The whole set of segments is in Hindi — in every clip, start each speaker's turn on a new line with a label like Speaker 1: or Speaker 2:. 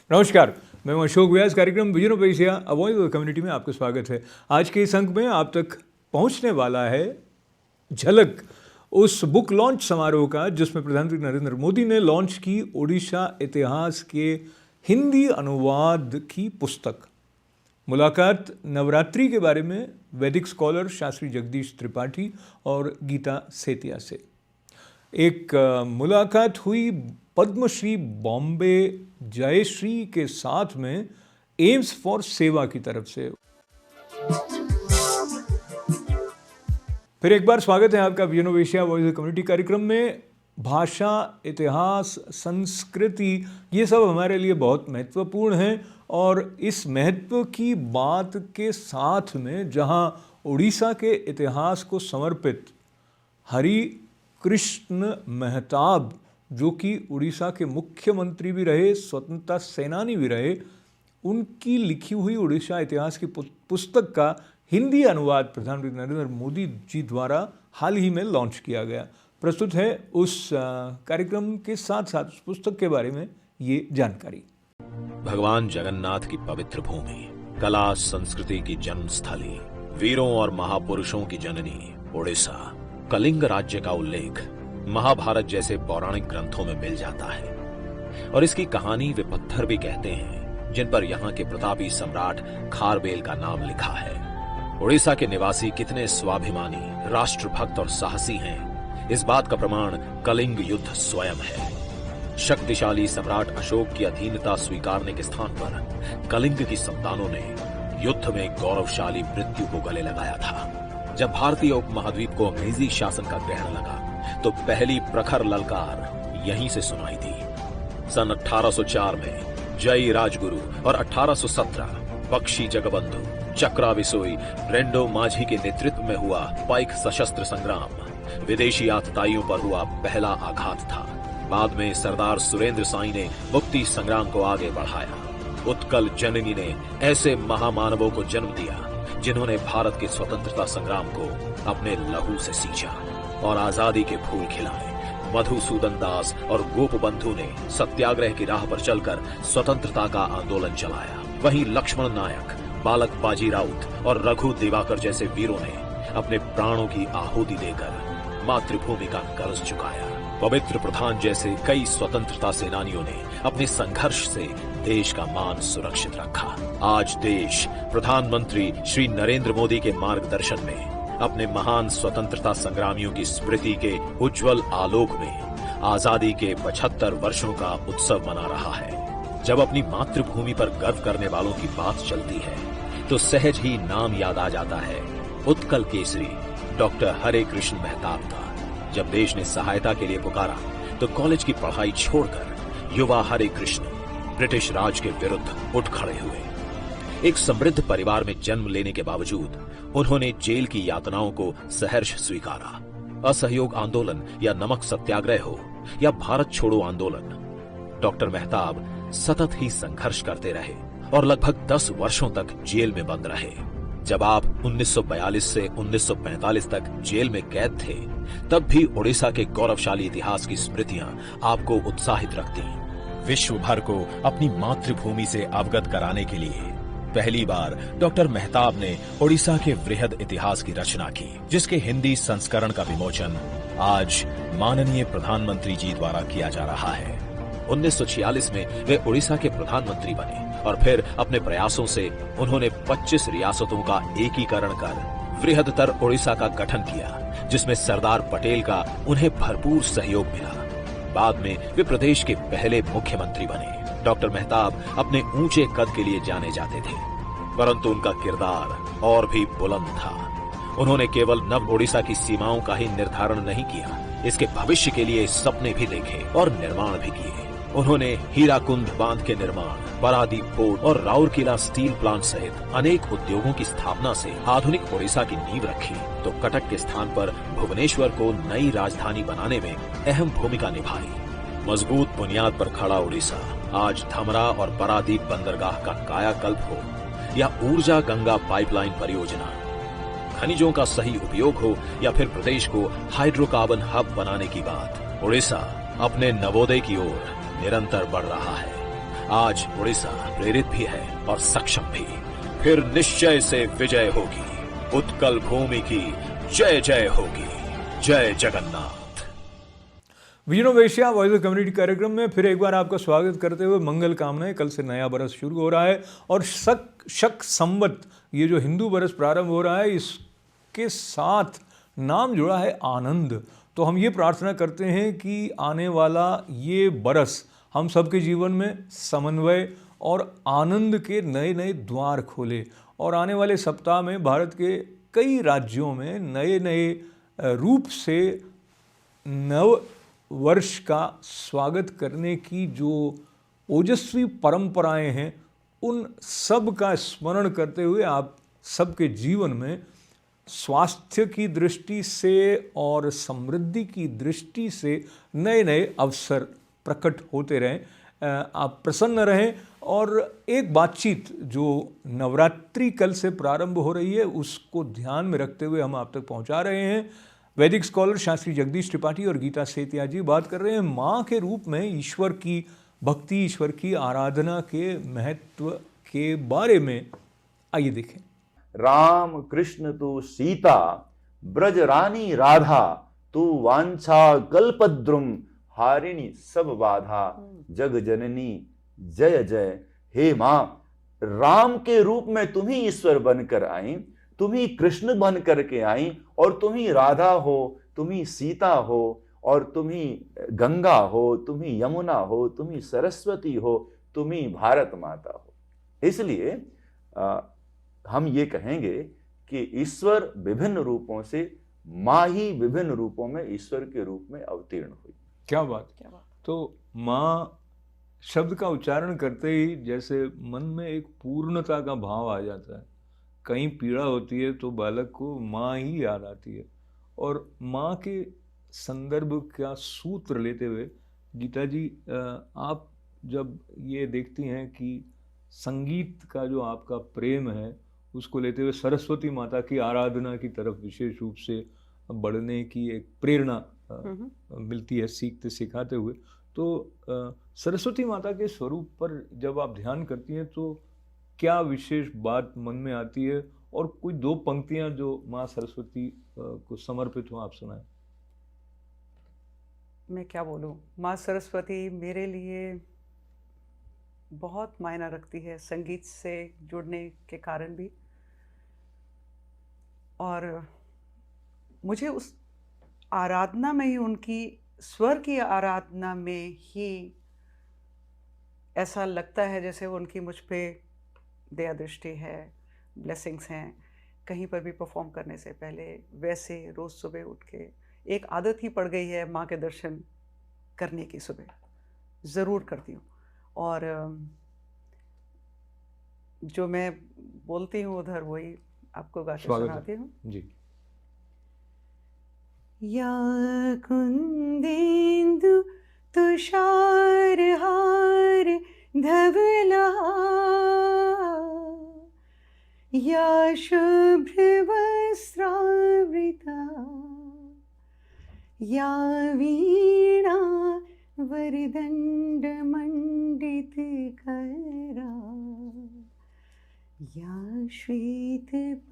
Speaker 1: नमस्कार, मैं अशोक व्यास। कार्यक्रम vision of Asia voice of the community में आपका स्वागत है। आज के इस अंक में आप तक पहुंचने वाला है झलक उस बुक लॉन्च समारोह का जिसमें प्रधानमंत्री नरेंद्र मोदी ने लॉन्च की ओडिशा इतिहास के हिंदी अनुवाद की पुस्तक। मुलाकात नवरात्रि के बारे में वैदिक स्कॉलर शास्त्री जगदीश त्रिपाठी और गीता सेतिया से। एक मुलाकात हुई पद्मश्री बॉम्बे जयश्री के साथ में एम्स फॉर सेवा की तरफ से। फिर एक बार स्वागत है आपका vision of Asia voice of community कार्यक्रम में। भाषा, इतिहास, संस्कृति ये सब हमारे लिए बहुत महत्वपूर्ण हैं और इस महत्व की बात के साथ में जहां उड़ीसा के इतिहास को समर्पित हरि कृष्ण मेहताब, जो कि उड़ीसा के मुख्यमंत्री भी रहे, स्वतंत्रता सेनानी भी रहे, उनकी लिखी हुई उड़ीसा इतिहास की पुस्तक का हिंदी अनुवाद प्रधानमंत्री नरेंद्र मोदी जी द्वारा हाल ही में लॉन्च किया गया। प्रस्तुत है उस कार्यक्रम के साथ साथ उस पुस्तक के बारे में ये जानकारी।
Speaker 2: भगवान जगन्नाथ की पवित्र भूमि, कला संस्कृति की जन्मस्थली, वीरों और महापुरुषों की जननी उड़ीसा, कलिंग राज्य का उल्लेख महाभारत जैसे पौराणिक ग्रंथों में मिल जाता है और इसकी कहानी वे पत्थर भी कहते हैं जिन पर यहाँ के प्रतापी सम्राट खारवेल का नाम लिखा है। उड़ीसा के निवासी कितने स्वाभिमानी, राष्ट्रभक्त और साहसी हैं, इस बात का प्रमाण कलिंग युद्ध स्वयं है। शक्तिशाली सम्राट अशोक की अधीनता स्वीकारने के स्थान पर कलिंग की संतानों ने युद्ध में गौरवशाली मृत्यु को गले लगाया था। जब भारतीय उपमहाद्वीप को अंग्रेजी शासन का ग्रहण लगा तो पहली प्रखर ललकार यहीं से सुनाई दी। सन 1804 में जय राजगुरु और 1817 बख्शी जगबंधु, चक्रा विसोई, रेंडो माझी के नेतृत्व में हुआ पाइक सशस्त्र संग्राम विदेशी आतताइयों पर हुआ पहला आघात था। बाद में सरदार सुरेंद्र साई ने मुक्ति संग्राम को आगे बढ़ाया। उत्कल जननी ने ऐसे महामानवों को जन्म दिया जिन्होंने भारत के स्वतंत्रता संग्राम को अपने लहू से सींचा और आजादी के फूल खिलाए। मधुसूदन दास और गोपबंधु ने सत्याग्रह की राह पर चलकर स्वतंत्रता का आंदोलन चलाया। वहीं लक्ष्मण नायक, बालक बाजी राउत और रघु दिवाकर जैसे वीरों ने अपने प्राणों की आहुति देकर मातृभूमि का कर्ज चुकाया। पवित्र प्रधान जैसे कई स्वतंत्रता सेनानियों ने अपने संघर्ष से देश का मान सुरक्षित रखा। आज देश प्रधानमंत्री श्री नरेंद्र मोदी के मार्गदर्शन में अपने महान स्वतंत्रता संग्रामियों की स्मृति के उज्जवल आलोक में आजादी के 75 वर्षों का उत्सव मना रहा है। जब अपनी मातृभूमि पर गर्व करने वालों की बात चलती है तो सहज ही नाम याद आ जाता है उत्कल केसरी डॉक्टर हरे कृष्ण मेहताब का। जब देश ने सहायता के लिए पुकारा तो कॉलेज की पढ़ाई छोड़कर युवा हरे कृष्ण ब्रिटिश राज के विरुद्ध उठ खड़े हुए। एक समृद्ध परिवार में जन्म लेने के बावजूद उन्होंने जेल की यातनाओं को सहर्ष स्वीकारा। असहयोग आंदोलन या नमक सत्याग्रह हो या भारत छोड़ो आंदोलन, डॉक्टर मेहताब सतत ही संघर्ष करते रहे और लगभग 10 वर्षों तक जेल में बंद रहे। जब आप 1942 से 1945 तक जेल में कैद थे, तब भी उड़ीसा के गौरवशाली इतिहास की स्मृतियां आपको उत्साहित रखती। विश्व भर को अपनी मातृभूमि से अवगत कराने के लिए पहली बार डॉक्टर मेहताब ने उड़ीसा के वृहद इतिहास की रचना की, जिसके हिंदी संस्करण का विमोचन आज माननीय प्रधानमंत्री जी द्वारा किया जा रहा है। 1946 में वे उड़ीसा के प्रधानमंत्री बने और फिर अपने प्रयासों से उन्होंने 25 रियासतों का एकीकरण कर वृहदतर उड़ीसा का गठन किया, जिसमें सरदार पटेल का उन्हें भरपूर सहयोग मिला। बाद में वे प्रदेश के पहले मुख्यमंत्री बने। डॉक्टर मेहताब अपने ऊंचे कद के लिए जाने जाते थे, परंतु उनका किरदार और भी बुलंद था। उन्होंने केवल नव ओडिशा की सीमाओं का ही निर्धारण नहीं किया, इसके भविष्य के लिए सपने भी देखे और निर्माण भी किए। उन्होंने हीराकुंड बांध के निर्माण, पारादीप पोर्ट और राउरकेला स्टील प्लांट सहित अनेक उद्योगों की स्थापना से आधुनिक ओडिशा की नींव रखी, तो कटक के स्थान पर भुवनेश्वर को नई राजधानी बनाने में अहम भूमिका निभाई। मजबूत बुनियाद पर खड़ा ओडिशा आज धमरा और पारादीप बंदरगाह का कायाकल्प हो या ऊर्जा गंगा पाइपलाइन परियोजना, खनिजों का सही उपयोग हो या फिर प्रदेश को हाइड्रोकार्बन हब बनाने की बात, ओडिशा अपने नवोदय की ओर निरंतर बढ़ रहा है। आज ओडिशा प्रेरित भी है और सक्षम भी। फिर निश्चय से विजय होगी, उत्कल भूमि की जय जय होगी। जय Jagannath.
Speaker 1: Vision of Asia voice of community कार्यक्रम में फिर एक बार आपका स्वागत करते हुए मंगल कामनाएं। कल से नया बरस शुरू हो रहा है और शक संवत, ये जो हिंदू बरस प्रारंभ हो रहा है, इसके साथ नाम जुड़ा है आनंद। तो हम ये प्रार्थना करते हैं कि आने वाला ये बरस हम सबके जीवन में समन्वय और आनंद के नए नए द्वार खोले और आने वाले सप्ताह में भारत के कई राज्यों में नए नए रूप से नव वर्ष का स्वागत करने की जो ओजस्वी परंपराएं हैं, उन सब का स्मरण करते हुए आप सबके जीवन में स्वास्थ्य की दृष्टि से और समृद्धि की दृष्टि से नए नए अवसर प्रकट होते रहें, आप प्रसन्न रहें। और एक बातचीत जो नवरात्रि कल से प्रारंभ हो रही है, उसको ध्यान में रखते हुए हम आप तक पहुंचा रहे हैं। वैदिक स्कॉलर शास्त्री जगदीश त्रिपाठी और गीता सेतिया जी बात कर रहे हैं माँ के रूप में ईश्वर की भक्ति, ईश्वर की आराधना के महत्व के बारे में। आइए देखें।
Speaker 3: राम कृष्ण तू सीता, ब्रज रानी राधा, तू वांछा कल्पद्रुम, हारिणी सब बाधा, जग जननी जय जय। हे माँ, राम के रूप में तुम ही ईश्वर बनकर आई, तुम ही कृष्ण बन करके आई, और तुम ही राधा हो, तुम ही सीता हो, और तुम ही गंगा हो, तुम ही यमुना हो, तुम ही सरस्वती हो, तुम ही भारत माता हो। इसलिए हम ये कहेंगे कि ईश्वर विभिन्न रूपों से, माँ ही विभिन्न रूपों में ईश्वर के रूप में अवतीर्ण हुई।
Speaker 1: क्या बात। तो माँ शब्द का उच्चारण करते ही जैसे मन में एक पूर्णता का भाव आ जाता है। कहीं पीड़ा होती है तो बालक को माँ ही याद आती है। और माँ के संदर्भ का सूत्र लेते हुए गीता जी, आप जब ये देखती हैं कि संगीत का जो आपका प्रेम है, उसको लेते हुए सरस्वती माता की आराधना की तरफ विशेष रूप से बढ़ने की एक प्रेरणा मिलती है सीखते सिखाते हुए, तो सरस्वती माता के स्वरूप पर जब आप ध्यान करती हैं तो क्या विशेष बात मन में आती है? और कोई दो पंक्तियां जो माँ सरस्वती को समर्पित हो, आप सुनाएं।
Speaker 4: मैं क्या बोलूं, माँ सरस्वती मेरे लिए बहुत मायना रखती है, संगीत से जुड़ने के कारण भी। और मुझे उस आराधना में ही, उनकी स्वर की आराधना में ही ऐसा लगता है जैसे उनकी मुझ पे दया दृष्टि है, ब्लेसिंग्स हैं। कहीं पर भी परफॉर्म करने से पहले वैसे रोज़ सुबह उठ के एक आदत ही पड़ गई है माँ के दर्शन करने की, सुबह ज़रूर करती हूँ। और जो मैं बोलती हूँ उधर वही आपको गा के सुनाती हूँ
Speaker 1: जी।
Speaker 4: या कुंदेन्दु तुषारहार धवला, या शुभ्रवस्त्रावृता, या वीणा वरदण्डमण्डितकरा, या श्वेतपद्मासना,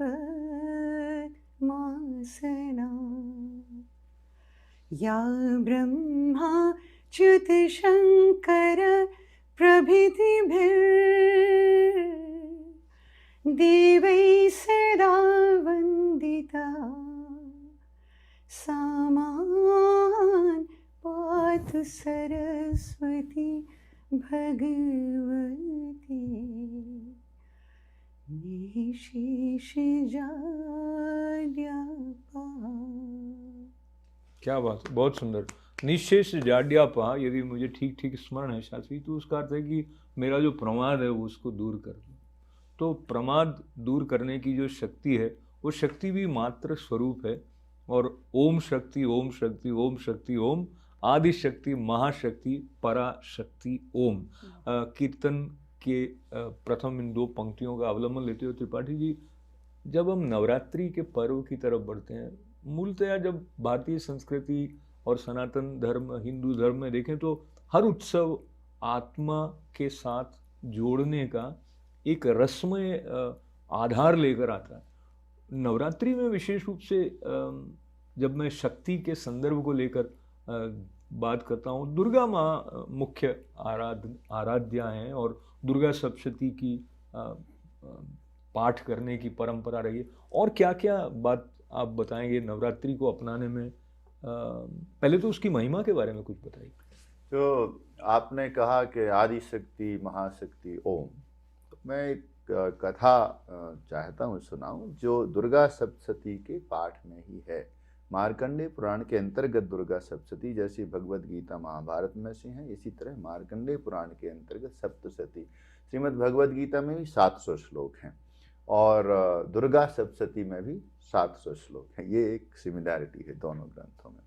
Speaker 4: या ब्रह्माच्युत शंकर प्रभृतिभिर्देवैः सदा वन्दिता, सा मां पात सरस्वती भगवती निशेष जाड्यापा।
Speaker 1: क्या बात है, बहुत सुंदर। निशेष जाड्यापा, यदि मुझे ठीक ठीक स्मरण है शास्त्री, तो उसका अर्थ है कि मेरा जो प्रमाद है वो उसको दूर कर दो। तो प्रमाद दूर करने की जो शक्ति है वो शक्ति भी मात्र स्वरूप है। और ओम शक्ति ओम शक्ति ओम शक्ति ओम, आदि शक्ति महाशक्ति पराशक्ति ओम। कीर्तन के प्रथम इन दो पंक्तियों का अवलंबन लेते हुए त्रिपाठी जी, जब हम नवरात्रि के पर्व की तरफ बढ़ते हैं, मूलतः जब भारतीय संस्कृति और सनातन धर्म हिंदू धर्म में देखें तो हर उत्सव आत्मा के साथ जोड़ने का एक रस्मय आधार लेकर आता है। नवरात्रि में विशेष रूप से जब मैं शक्ति के संदर्भ को लेकर बात करता हूँ, दुर्गा माँ मुख्य आराध्या हैं और दुर्गा सप्तशती की पाठ करने की परंपरा रही है। और क्या क्या बात आप बताएंगे नवरात्रि को अपनाने में? पहले तो उसकी महिमा के बारे में कुछ बताइए।
Speaker 3: तो आपने कहा कि आदि शक्ति महाशक्ति ओम, तो मैं एक कथा चाहता हूँ सुनाऊं जो दुर्गा सप्तशती के पाठ में ही है। मार्कंडेय पुराण के अंतर्गत दुर्गा सप्तशती, जैसी भगवद गीता महाभारत में से है, इसी तरह मार्कंडेय पुराण के अंतर्गत सप्तशती। श्रीमद् भगवद गीता में भी 700 श्लोक हैं और दुर्गा सप्तशती में भी 700 श्लोक हैं। ये एक सिमिलैरिटी है दोनों ग्रंथों में।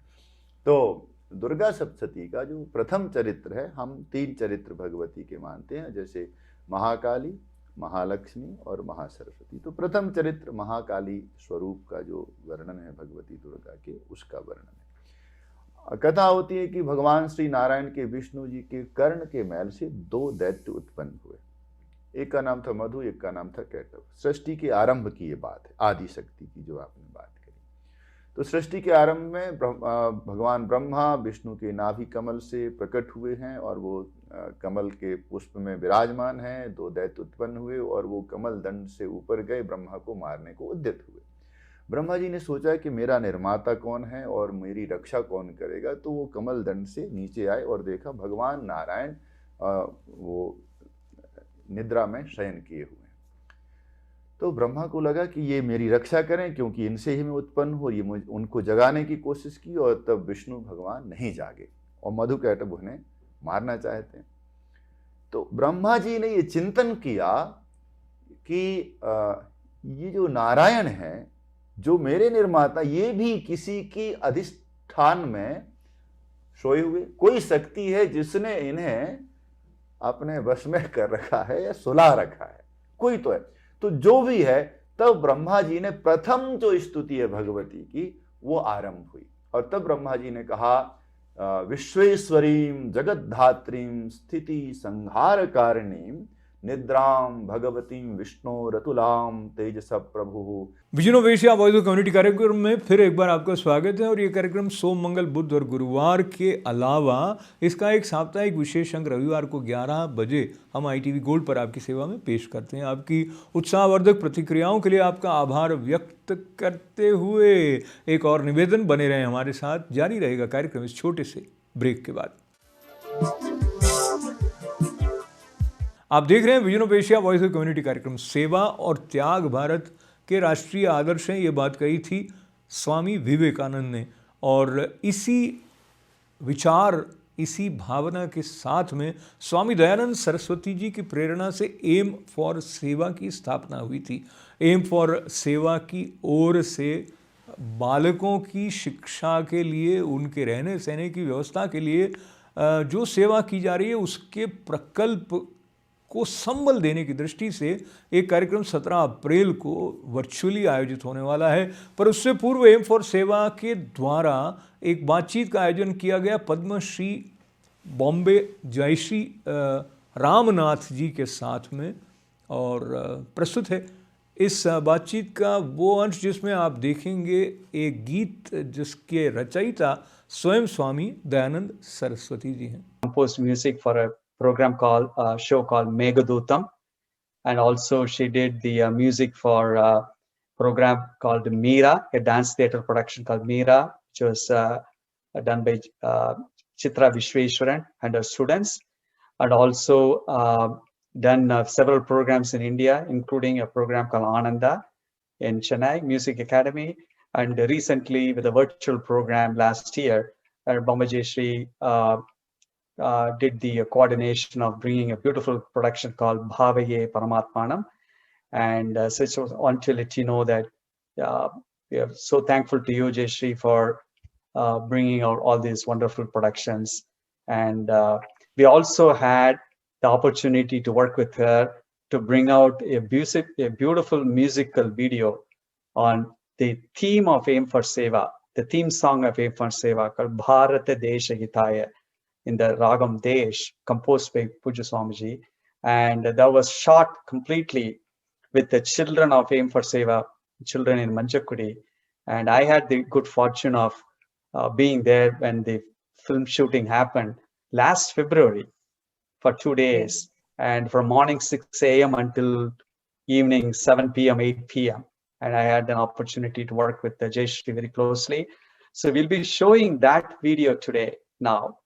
Speaker 3: तो दुर्गा सप्तशती का जो प्रथम चरित्र है, हम 3 चरित्र भगवती के मानते हैं, जैसे महाकाली, महालक्ष्मी और महासरस्वती। तो प्रथम चरित्र महाकाली स्वरूप का जो वर्णन है भगवती दुर्गा के, उसका वर्णन है। कथा होती है कि भगवान श्री नारायण के विष्णु जी के कर्ण के मैल से 2 दैत्य उत्पन्न हुए। एक का नाम था मधु, एक का नाम था कैटव। सृष्टि के आरंभ की ये बात है, आदि शक्ति की जो आपने बात करी। तो सृष्टि के आरंभ में भगवान ब्रह्मा विष्णु के नाभि कमल से प्रकट हुए हैं और वो कमल के पुष्प में विराजमान हैं। 2 दैत्य उत्पन्न हुए और वो कमल दंड से ऊपर गए, ब्रह्मा को मारने को उद्यत हुए। ब्रह्मा जी ने सोचा कि मेरा निर्माता कौन है और मेरी रक्षा कौन करेगा। तो वो कमल दंड से नीचे आए और देखा भगवान नारायण वो निद्रा में शयन किए हुए हैं। तो ब्रह्मा को लगा कि ये मेरी रक्षा करें, क्योंकि इनसे ही मैं उत्पन्न हूँ। ये उनको जगाने की कोशिश की और तब विष्णु भगवान नहीं जागे और मधु कैटभ उन्हें मारना चाहते हैं। तो ब्रह्मा जी ने ये चिंतन किया कि ये जो नारायण है, जो मेरे निर्माता, ये भी किसी की अधिष्ठान में सोए हुए। कोई शक्ति है जिसने इन्हें अपने वश में कर रखा है या सुला रखा है, कोई तो है। तो जो भी है, तब ब्रह्मा जी ने प्रथम जो स्तुति है भगवती की वो आरंभ हुई। और तब ब्रह्मा जी ने कहा विश्वेश्वरीं जगद्धात्रीं स्थिति संहार कारिणीं निद्राम भगवतीं विष्णु रतुलाम तेजस प्रभु।
Speaker 1: Vision of Asia voice of community कार्यक्रम में फिर एक बार आपका स्वागत है। और ये कार्यक्रम सोम, मंगल, बुध और गुरुवार के अलावा इसका एक साप्ताहिक विशेष अंक रविवार को 11 बजे हम ITV गोल्ड पर आपकी सेवा में पेश करते हैं। आपकी उत्साहवर्धक प्रतिक्रियाओं के लिए आपका आभार व्यक्त करते हुए एक और निवेदन, बने रहें हमारे साथ, जारी रहेगा कार्यक्रम इस छोटे से ब्रेक के बाद। आप देख रहे हैं vision of Asia voice of community कार्यक्रम। सेवा और त्याग भारत के राष्ट्रीय आदर्श हैं, ये बात कही थी स्वामी विवेकानंद ने। और इसी विचार, इसी भावना के साथ में स्वामी दयानंद सरस्वती जी की प्रेरणा से एम फॉर सेवा की स्थापना हुई थी। एम फॉर सेवा की ओर से बालकों की शिक्षा के लिए, उनके रहने सहने की व्यवस्था के लिए जो सेवा की जा रही है, उसके प्रकल्प को संबल देने की दृष्टि से एक कार्यक्रम 17 अप्रैल को वर्चुअली आयोजित होने वाला है। पर उससे पूर्व एम फॉर सेवा के द्वारा एक बातचीत का आयोजन किया गया पद्मश्री बॉम्बे जयश्री रामनाथ जी के साथ में। और प्रस्तुत है इस बातचीत का वो अंश जिसमें आप देखेंगे एक गीत जिसके रचयिता स्वयं स्वामी दयानंद सरस्वती जी हैं।
Speaker 5: Composed music for a program called show called Meghadootam, and also she did the music for a program called Meera, a dance theater production called Meera, which was done by Chitra Vishweshwaran and her students, and also done several programs in India, including a program called Ananda in Chennai Music Academy, and recently with a virtual program last year, Bombay Jayashree did the coordination of bringing a beautiful production called Bhavaye Paramatmanam. And so I just want to let you know that we are so thankful to you, Jayashree, for bringing out all these wonderful productions. And we also had the opportunity to work with her to bring out a beautiful musical video on the theme of Aim for Seva, the theme song of Aim for Seva called Bharata Desha Hitaya in the Ragam Desh, composed by Pujya Swamiji. And that was shot completely with the children of Aim for Seva, children in Manchakudi. And I had the good fortune of being there when the film shooting happened last February for 2 days, and from morning 6 a.m. until evening 7 p.m., 8 p.m. And I had an opportunity to work with Jayashree very closely. So we'll be showing that video today now.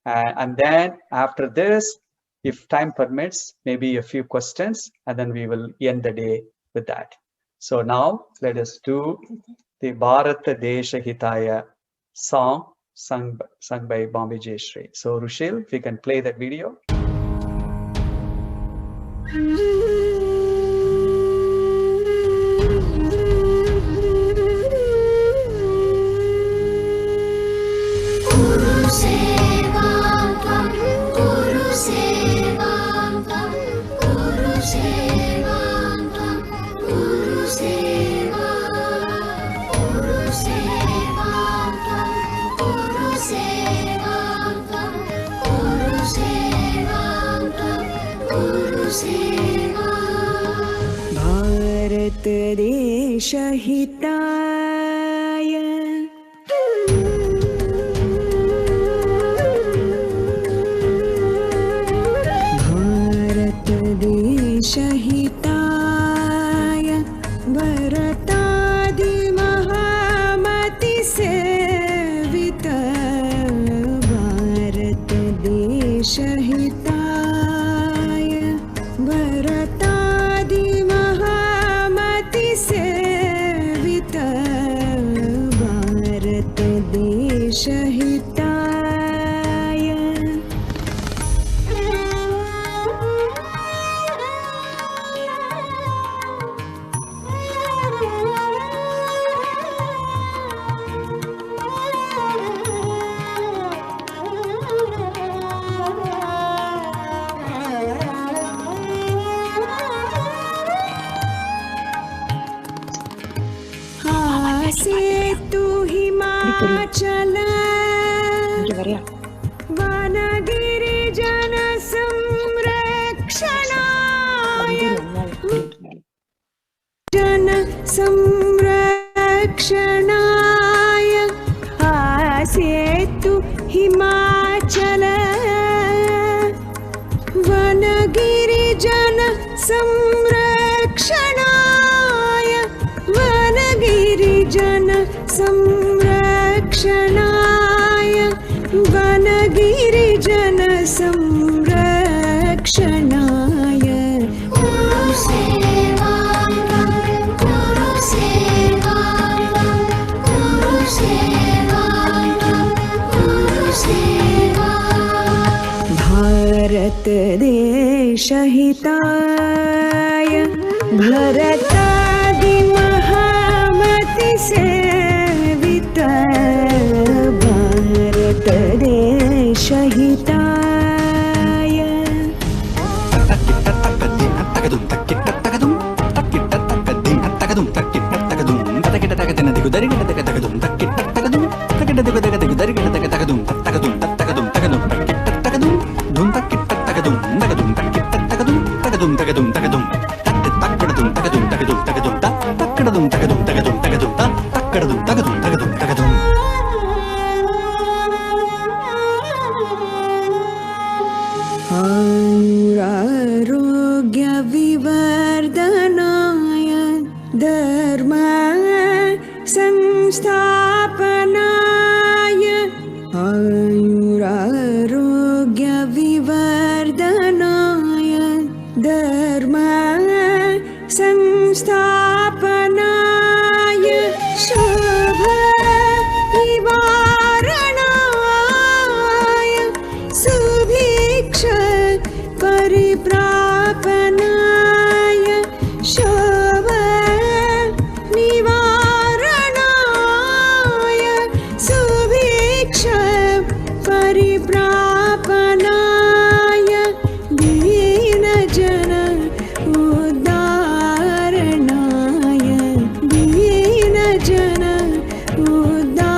Speaker 5: And then after this, if time permits, maybe a few questions, and then we will end the day with that. So now let us do the Bharata Desha Hitaya song sung by Bombay Jayashree. So Rushil, if you can play that video.
Speaker 6: Bharat देश हिताय भारत देश हिताय भरतादि महामति सेवित भारत देश हिताय भरतादि महामति सेवित भारत देश हिताय सेतु हिमाचल वनगिरि जन संरक्षणाय जन संरक्षणाय सेतु हिमाचल वनगिरि जन संरक्षणाय वनगिरिजन संरक्षणाय वनगिरिजन संरक्षणाय भारत देश हिताय भरतादि महामति सेवित भारत देश हिताय आरोग्य विवर वर्धनाय धर्म संस्थापनाय शोभा निवारणाय सुभिक्ष परिप्रापनाय शोभा निवारणाय सुभिक्ष परिप्रापनाय दीनजन उद्धारणाय दीनजन उद्धारणाय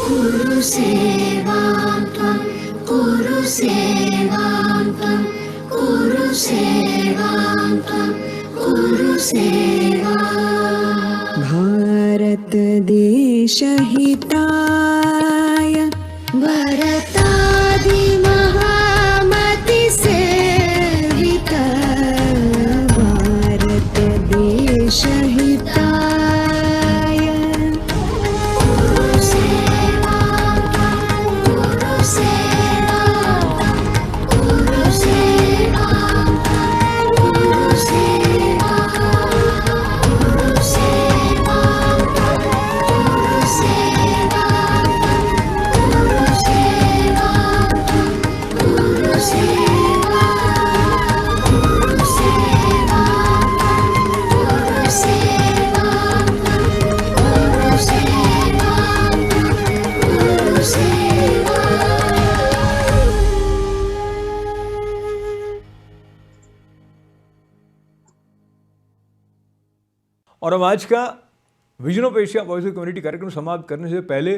Speaker 6: कुरु सेवां त्वं कुरु सेवां त्वं कुरु सेवां त्वं कुरु सेवां भारत देशहिताय भरतादि महामति सेविता भारत देशहिताय कुरु सेवां त्वं कुरु सेवां त्वं कुरु सेवां त्वं कुरु सेवां कुरु सेवां त्वं कुरु सेवां कुरु सेवां कुरु सेवां कुरु सेवां कुरु सेवां कुरु सेवां कुरु सेवां।
Speaker 1: और अब आज का vision of Asia voice of community कार्यक्रम समाप्त करने से पहले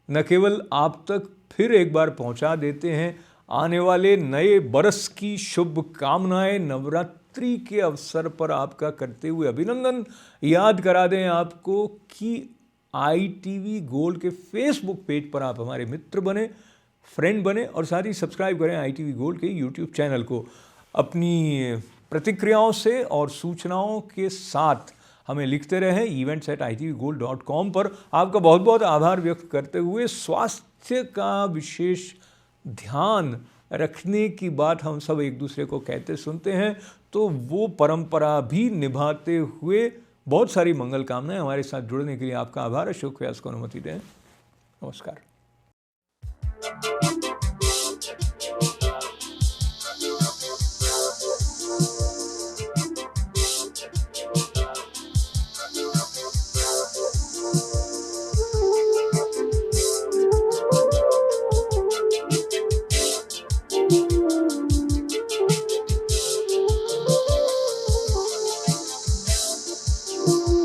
Speaker 1: न केवल आप तक फिर एक बार पहुंचा देते हैं आने वाले नए बरस की शुभकामनाएं, नवरात्रि के अवसर पर आपका करते हुए अभिनंदन। याद करा दें आपको कि ITV गोल्ड के फेसबुक पेज पर आप हमारे मित्र बने, फ्रेंड बने और साथ ही सब्सक्राइब करें ITV गोल्ड के यूट्यूब चैनल को। अपनी प्रतिक्रियाओं से और सूचनाओं के साथ हमें लिखते रहें events@itvgold.com पर। आपका बहुत बहुत आभार व्यक्त करते हुए स्वास्थ्य का विशेष ध्यान रखने की बात हम सब एक दूसरे को कहते सुनते हैं, तो वो परंपरा भी निभाते हुए बहुत सारी मंगल कामनाएं। हमारे साथ जुड़ने के लिए आपका आभार। अशोक व्यास को अनुमति दें। नमस्कार।
Speaker 6: Thank you.